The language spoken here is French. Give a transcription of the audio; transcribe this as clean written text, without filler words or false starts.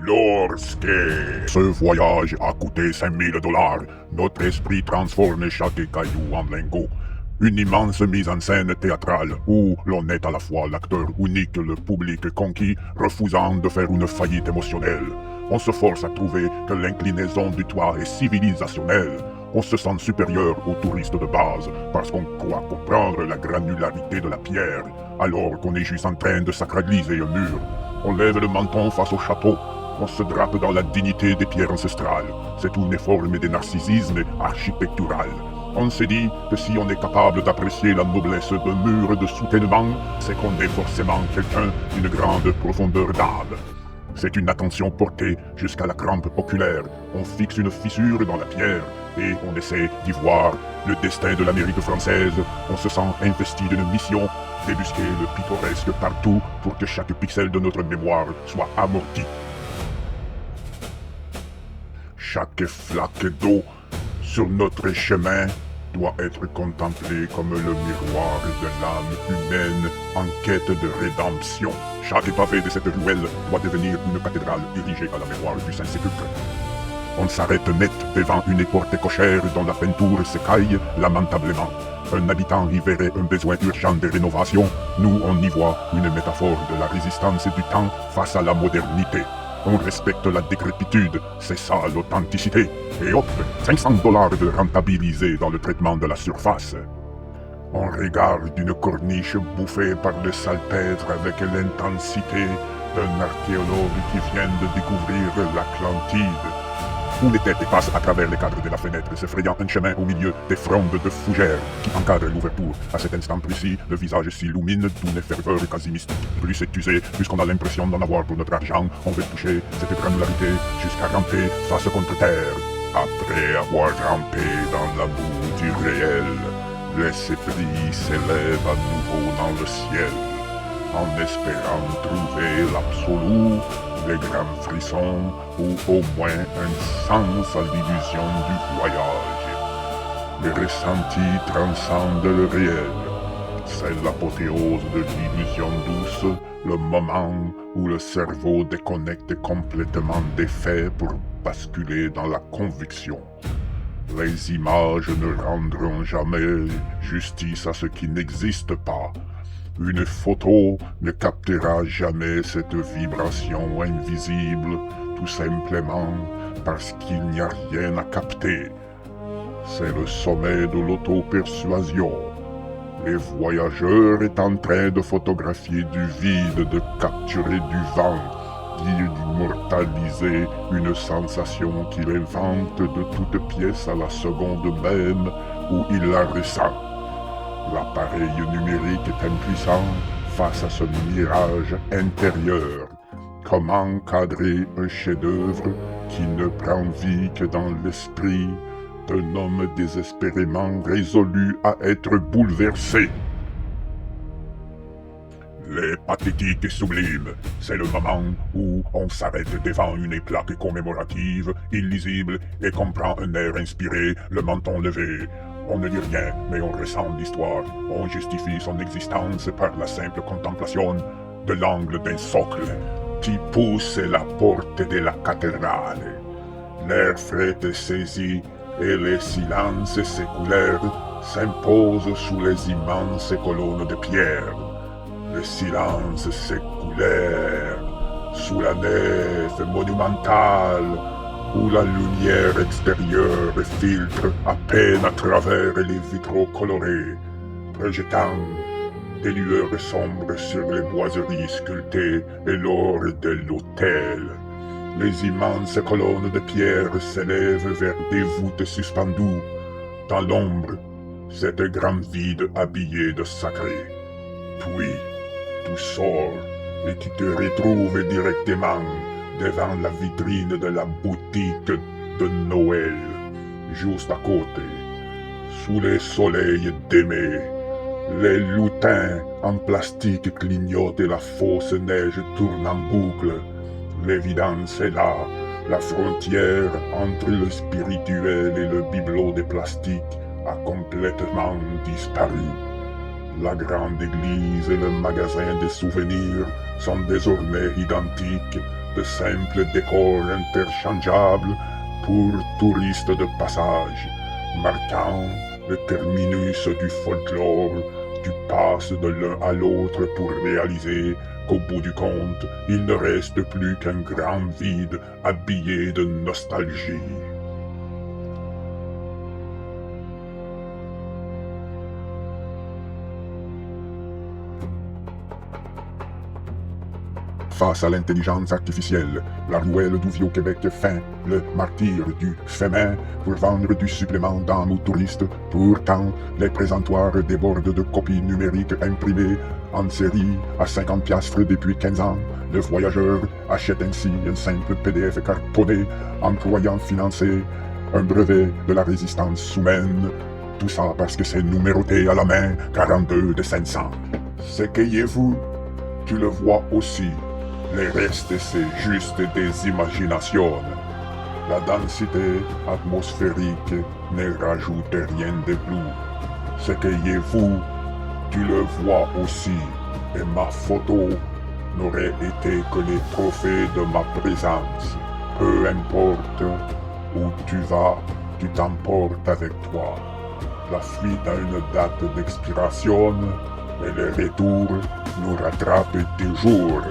Lorsque ce voyage a coûté 5000 $, notre esprit transforme chaque caillou en lingot. Une immense mise en scène théâtrale où l'on est à la fois l'acteur unique, le public conquis, refusant de faire une faillite émotionnelle. On se force à trouver que l'inclinaison du toit est civilisationnelle. On se sent supérieur aux touristes de base parce qu'on croit comprendre la granularité de la pierre, alors qu'on est juste en train de sacraliser un mur. On lève le menton face au château. On se drape dans la dignité des pierres ancestrales. C'est une forme de narcissisme architectural. On s'est dit que si on est capable d'apprécier la noblesse d'un mur de soutènement, c'est qu'on est forcément quelqu'un d'une grande profondeur d'âme. C'est une attention portée jusqu'à la crampe oculaire. On fixe une fissure dans la pierre et on essaie d'y voir le destin de l'Amérique française. On se sent investi d'une mission, débusquer le pittoresque partout pour que chaque pixel de notre mémoire soit amorti. Chaque flaque d'eau sur notre chemin doit être contemplée comme le miroir de l'âme humaine en quête de rédemption. Chaque pavé de cette ruelle doit devenir une cathédrale érigée à la mémoire du Saint-Sépulcre. On s'arrête net devant une porte cochère dont la peinture s'écaille lamentablement. Un habitant y verrait un besoin urgent de rénovation. Nous, on y voit une métaphore de la résistance du temps face à la modernité. On respecte la décrépitude, c'est ça l'authenticité. Et hop, 500 $ de rentabilisé dans le traitement de la surface. On regarde une corniche bouffée par le salpêtre avec l'intensité d'un archéologue qui vient de découvrir l'Atlantide. Où les têtes passent à travers les cadres de la fenêtre, se frayant un chemin au milieu des frondes de fougères qui encadrent l'ouverture. À cet instant précis, le visage s'illumine d'une ferveur quasi mystique. Plus c'est usé, plus qu'on a l'impression d'en avoir pour notre argent, on veut toucher cette granularité jusqu'à ramper face contre terre. Après avoir rampé dans la boue du réel, l'esprit s'élève à nouveau dans le ciel, en espérant trouver l'absolu, les grands frissons ou au moins un sens à l'illusion du voyage. Le ressenti transcende le réel. C'est l'apothéose de l'illusion douce, le moment où le cerveau déconnecte complètement des faits pour basculer dans la conviction. Les images ne rendront jamais justice à ce qui n'existe pas. Une photo ne captera jamais cette vibration invisible, tout simplement parce qu'il n'y a rien à capter. C'est le sommet de l'auto-persuasion. Les voyageurs est en train de photographier du vide, de capturer du vent, d'immortaliser une sensation qu'il invente de toute pièce à la seconde même où il la ressent. L'appareil numérique est impuissant face à ce mirage intérieur. Comment cadrer un chef-d'œuvre qui ne prend vie que dans l'esprit d'un homme désespérément résolu à être bouleversé? Les pathétiques et sublimes, c'est le moment où on s'arrête devant une plaque commémorative, illisible, et qu'on prend un air inspiré, le menton levé. On ne lit rien, mais on ressent l'histoire. On justifie son existence par la simple contemplation de l'angle d'un socle qui pousse la porte de la cathédrale. L'air frais est saisi et les silences séculaires s'imposent sous les immenses colonnes de pierre. Le silence séculaire sous la nef monumentale où la lumière extérieure filtre à peine à travers les vitraux colorés, projetant des lueurs sombres sur les boiseries sculptées et l'or de l'autel. Les immenses colonnes de pierre s'élèvent vers des voûtes suspendues. Dans l'ombre, cette grande vide habillée de sacré. Puis, tout sort et tu te retrouves directement devant la vitrine de la boutique de Noël, juste à côté, sous les soleils d'aimer. Les lutins en plastique clignotent et la fausse neige tourne en boucle. L'évidence est là, la frontière entre le spirituel et le bibelot de plastique a complètement disparu. La grande église et le magasin des souvenirs sont désormais identiques de simples décors interchangeables pour touristes de passage, marquant le terminus du folklore, du passe de l'un à l'autre pour réaliser qu'au bout du compte, il ne reste plus qu'un grand vide habillé de nostalgie. Face à l'intelligence artificielle, la ruelle du Vieux-Québec feint le martyr du fémin pour vendre du supplément d'âme aux touristes. Pourtant, les présentoirs débordent de copies numériques imprimées en série à 50 piastres depuis 15 ans. Le voyageur achète ainsi un simple PDF cartonné en croyant financer un brevet de la résistance sous-maine. Tout ça parce que c'est numéroté à la main 42 de 500. C'est qu'ayez-vous, tu le vois aussi. Les restes, c'est juste des imaginations. La densité atmosphérique ne rajoute rien de plus. Ce qu'ayez-vous, tu le vois aussi. Et ma photo n'aurait été que les trophées de ma présence. Peu importe où tu vas, tu t'emportes avec toi. La fuite a une date d'expiration, et le retour nous rattrape toujours.